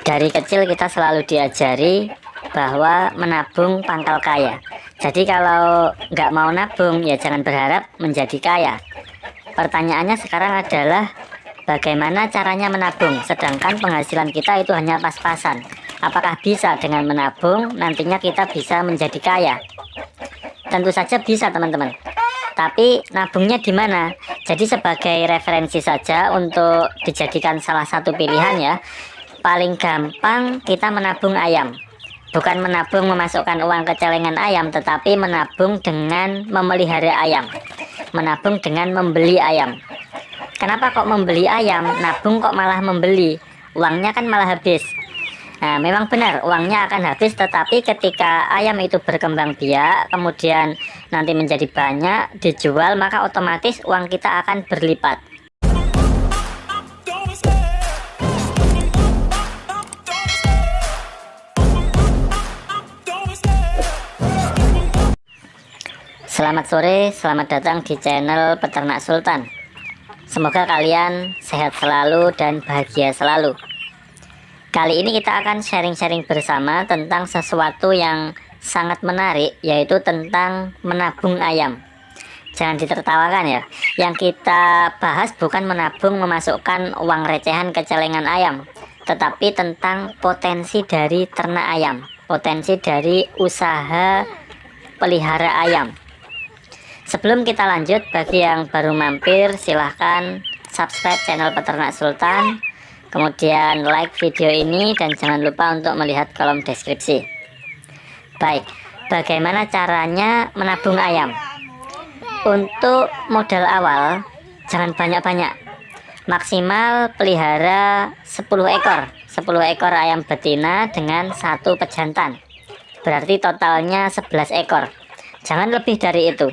Dari kecil kita selalu diajari bahwa menabung pangkal kaya. Jadi kalau nggak mau nabung ya jangan berharap menjadi kaya. Pertanyaannya sekarang adalah bagaimana caranya menabung sedangkan penghasilan kita itu hanya pas-pasan. Apakah bisa dengan menabung nantinya kita bisa menjadi kaya? Tentu saja bisa teman-teman. Tapi nabungnya di mana? Jadi sebagai referensi saja untuk dijadikan salah satu pilihan ya. Paling gampang kita menabung ayam. Bukan menabung memasukkan uang ke celengan ayam, tetapi menabung dengan memelihara ayam. Menabung dengan membeli ayam. Kenapa kok membeli ayam? Nabung kok malah membeli? Uangnya kan malah habis. Nah, memang benar uangnya akan habis, tetapi ketika ayam itu berkembang biak, kemudian nanti menjadi banyak, dijual, maka otomatis uang kita akan berlipat. Selamat sore, selamat datang di channel Peternak Sultan. Semoga kalian sehat selalu dan bahagia selalu. Kali ini kita akan sharing-sharing bersama tentang sesuatu yang sangat menarik, yaitu tentang menabung ayam. Jangan ditertawakan ya. Yang kita bahas bukan menabung memasukkan uang recehan ke celengan ayam, tetapi tentang potensi dari ternak ayam, potensi dari usaha pelihara ayam. Sebelum kita lanjut, bagi yang baru mampir silahkan subscribe channel Peternak Sultan, kemudian like video ini dan jangan lupa untuk melihat kolom deskripsi. Baik, bagaimana caranya menabung ayam? Untuk modal awal jangan banyak-banyak, maksimal pelihara 10 ekor ayam betina dengan satu pejantan, berarti totalnya 11 ekor. Jangan lebih dari itu.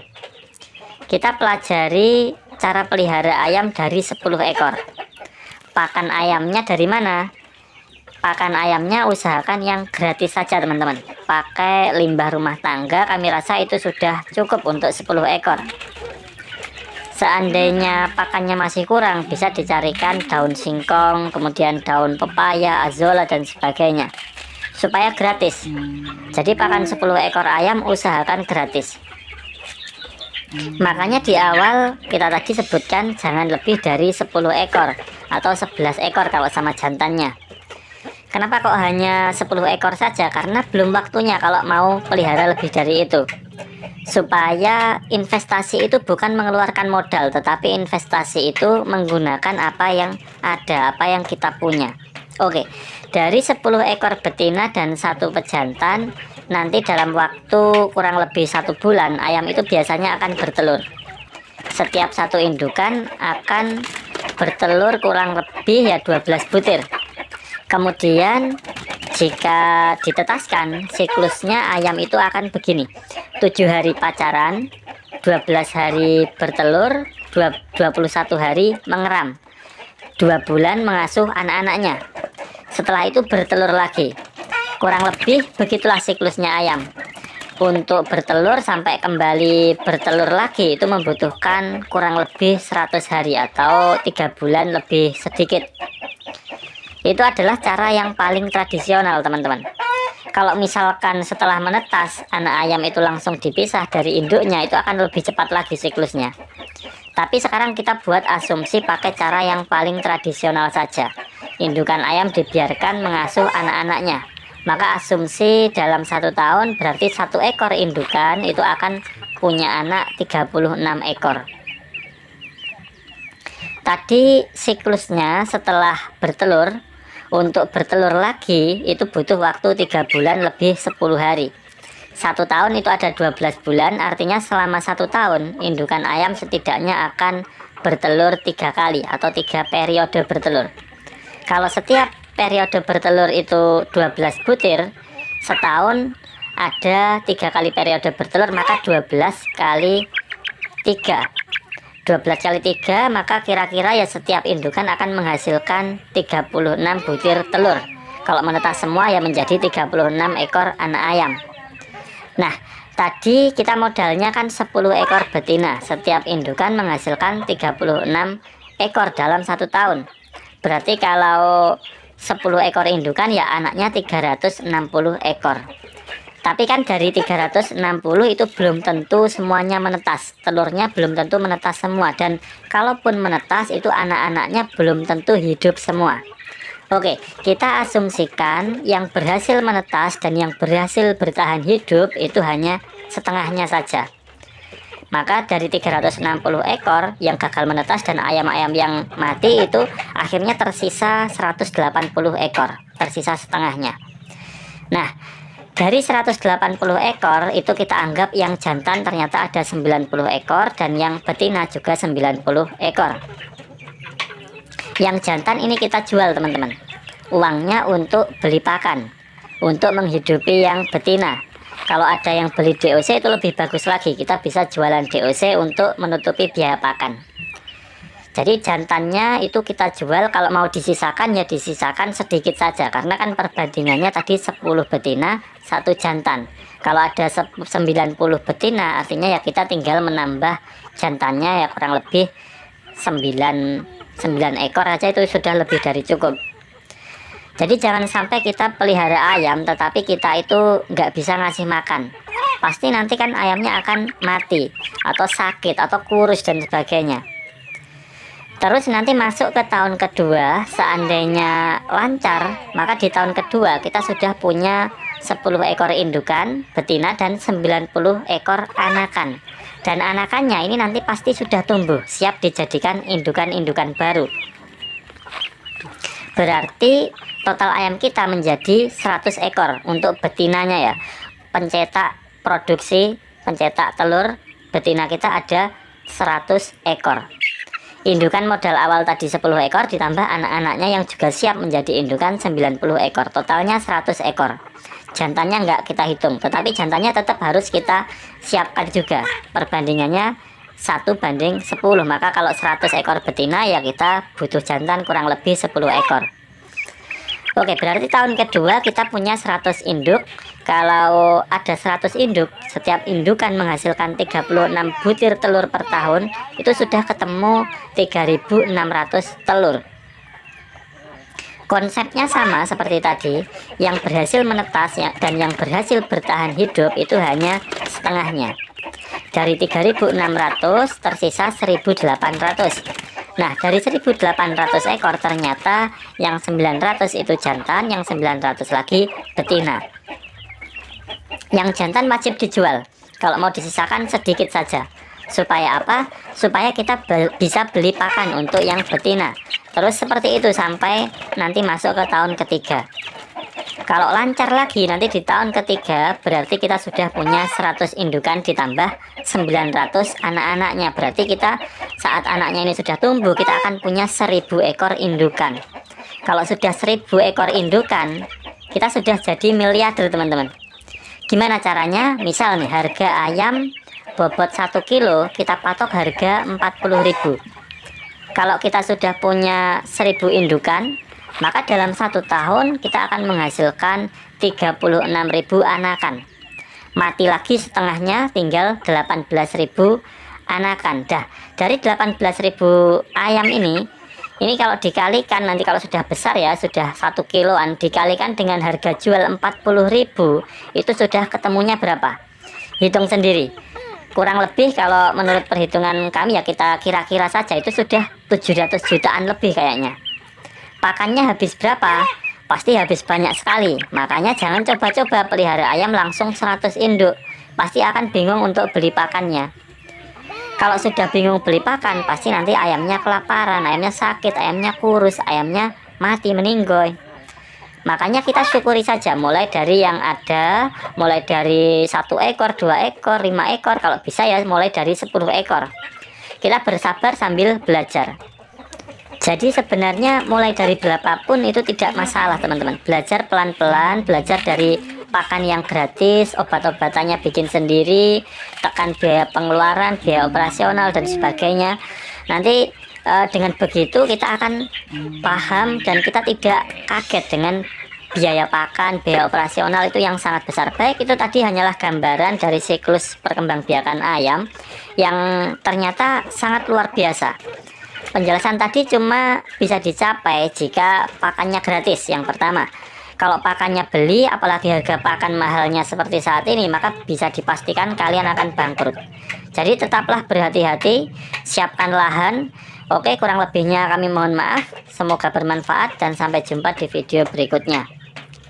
Kita pelajari cara pelihara ayam dari 10 ekor. Pakan ayamnya dari mana? Pakan ayamnya usahakan yang gratis saja teman-teman. Pakai limbah rumah tangga, kami rasa itu sudah cukup untuk 10 ekor. Seandainya pakannya masih kurang, bisa dicarikan daun singkong, kemudian daun pepaya, azolla dan sebagainya, supaya gratis. Jadi pakan 10 ekor ayam usahakan gratis. Makanya di awal kita tadi sebutkan jangan lebih dari 10 ekor atau 11 ekor kalau sama jantannya. Kenapa kok hanya 10 ekor saja? Karena belum waktunya kalau mau pelihara lebih dari itu. Supaya investasi itu bukan mengeluarkan modal, tetapi investasi itu menggunakan apa yang ada, apa yang kita punya. Oke, dari 10 ekor betina dan satu pejantan, nanti dalam waktu kurang lebih 1 bulan ayam itu biasanya akan bertelur. Setiap satu indukan akan bertelur kurang lebih ya 12 butir. Kemudian jika ditetaskan, siklusnya ayam itu akan begini: 7 hari pacaran, 12 hari bertelur, 21 hari mengeram, 2 bulan mengasuh anak-anaknya. Setelah itu bertelur lagi. Kurang lebih begitulah siklusnya ayam. Untuk bertelur sampai kembali bertelur lagi itu membutuhkan kurang lebih 100 hari atau 3 bulan lebih sedikit. Itu adalah cara yang paling tradisional teman-teman. Kalau misalkan setelah menetas anak ayam itu langsung dipisah dari induknya, itu akan lebih cepat lagi siklusnya. Tapi sekarang kita buat asumsi pakai cara yang paling tradisional saja. Indukan ayam dibiarkan mengasuh anak-anaknya. Maka asumsi dalam 1 tahun berarti 1 ekor indukan itu akan punya anak 36 ekor. Tadi siklusnya setelah bertelur, untuk bertelur lagi itu butuh waktu 3 bulan lebih 10 hari. 1 tahun itu ada 12 bulan, artinya selama 1 tahun indukan ayam setidaknya akan bertelur 3 kali atau 3 periode bertelur. Kalau setiap periode bertelur itu 12 butir, setahun ada 3 kali periode bertelur, maka 12 kali 3. 12 kali 3, maka kira-kira ya setiap indukan akan menghasilkan 36 butir telur. Kalau menetas semua ya menjadi 36 ekor anak ayam. Nah, tadi kita modalnya kan 10 ekor betina. Setiap indukan menghasilkan 36 ekor dalam 1 tahun. Berarti kalau 10 ekor indukan ya anaknya 360 ekor. Tapi kan dari 360 itu belum tentu semuanya menetas. Telurnya belum tentu menetas semua. Dan kalaupun menetas itu anak-anaknya belum tentu hidup semua. Oke, kita asumsikan yang berhasil menetas dan yang berhasil bertahan hidup itu hanya setengahnya saja. Maka dari 360 ekor yang gagal menetas dan ayam-ayam yang mati itu akhirnya tersisa 180 ekor. Tersisa setengahnya. Nah, dari 180 ekor itu kita anggap yang jantan ternyata ada 90 ekor dan yang betina juga 90 ekor. Yang jantan ini kita jual teman-teman. Uangnya untuk beli pakan, untuk menghidupi yang betina. Kalau ada yang beli DOC itu lebih bagus lagi. Kita bisa jualan DOC untuk menutupi biaya pakan. Jadi jantannya itu kita jual, kalau mau disisakan ya disisakan sedikit saja. Karena kan perbandingannya tadi 10 betina, 1 jantan. Kalau ada 90 betina artinya ya kita tinggal menambah jantannya ya kurang lebih 9 ekor aja itu sudah lebih dari cukup. Jadi jangan sampai kita pelihara ayam tetapi kita itu nggak bisa ngasih makan. Pasti nanti kan ayamnya akan mati atau sakit atau kurus dan sebagainya. Terus nanti masuk ke tahun kedua, seandainya lancar, maka di tahun kedua kita sudah punya 10 ekor indukan betina dan 90 ekor anakan. Dan anakannya ini nanti pasti sudah tumbuh, siap dijadikan indukan-indukan baru. Berarti total ayam kita menjadi 100 ekor untuk betinanya ya. Pencetak telur betina kita ada 100 ekor. Indukan modal awal tadi 10 ekor ditambah anak-anaknya yang juga siap menjadi indukan 90 ekor. Totalnya 100 ekor. Jantannya nggak kita hitung, tetapi jantannya tetap harus kita siapkan juga. Perbandingannya 1:10. Maka kalau 100 ekor betina ya kita butuh jantan kurang lebih 10 ekor. Oke, berarti tahun kedua kita punya 100 induk. Kalau ada 100 induk, setiap indukan menghasilkan 36 butir telur per tahun, itu sudah ketemu 3.600 telur. Konsepnya sama seperti tadi, yang berhasil menetas dan yang berhasil bertahan hidup itu hanya setengahnya. Dari 3.600 tersisa 1.800. Nah, dari 1.800 ekor ternyata yang 900 itu jantan, yang 900 lagi betina. Yang jantan wajib dijual. Kalau mau disisakan sedikit saja. Supaya apa? Supaya kita bisa beli pakan untuk yang betina. Terus seperti itu sampai nanti masuk ke tahun ketiga. Kalau lancar lagi nanti di tahun ketiga berarti kita sudah punya 100 indukan ditambah 900 anak-anaknya. Berarti kita saat anaknya ini sudah tumbuh kita akan punya 1000 ekor indukan. Kalau sudah 1000 ekor indukan kita sudah jadi miliarder teman-teman. Gimana caranya? Misal nih harga ayam bobot 1 kilo kita patok harga 40.000. Kalau kita sudah punya 1000 indukan, maka dalam 1 tahun kita akan menghasilkan 36.000 anakan. Mati lagi setengahnya tinggal 18.000 anakan. Dah, dari 18.000 ayam ini kalau dikalikan nanti kalau sudah besar ya, sudah 1 kiloan dikalikan dengan harga jual 40.000, itu sudah ketemunya berapa? Hitung sendiri. Kurang lebih kalau menurut perhitungan kami ya kita kira-kira saja itu sudah 700 jutaan lebih kayaknya. Pakannya habis berapa? Pasti habis banyak sekali. Makanya jangan coba-coba pelihara ayam langsung 100 induk. Pasti akan bingung untuk beli pakannya. Kalau sudah bingung beli pakan, pasti nanti ayamnya kelaparan, ayamnya sakit, ayamnya kurus, ayamnya mati meninggoy. Makanya kita syukuri saja mulai dari yang ada, mulai dari 1 ekor, 2 ekor, 5 ekor, kalau bisa ya mulai dari 10 ekor. Kita bersabar sambil belajar. Jadi sebenarnya mulai dari berapapun itu tidak masalah teman-teman. Belajar pelan-pelan, belajar dari pakan yang gratis, obat-obatannya bikin sendiri, tekan biaya pengeluaran, biaya operasional dan sebagainya. Nanti dengan begitu kita akan paham dan kita tidak kaget dengan biaya pakan, biaya operasional itu yang sangat besar. Baik, itu tadi hanyalah gambaran dari siklus perkembangbiakan ayam yang ternyata sangat luar biasa. Penjelasan tadi cuma bisa dicapai jika pakannya gratis yang pertama. Kalau pakannya beli, apalagi harga pakan mahalnya seperti saat ini, maka bisa dipastikan kalian akan bangkrut. Jadi tetaplah berhati-hati, siapkan lahan. Oke, kurang lebihnya kami mohon maaf. Semoga bermanfaat dan sampai jumpa di video berikutnya.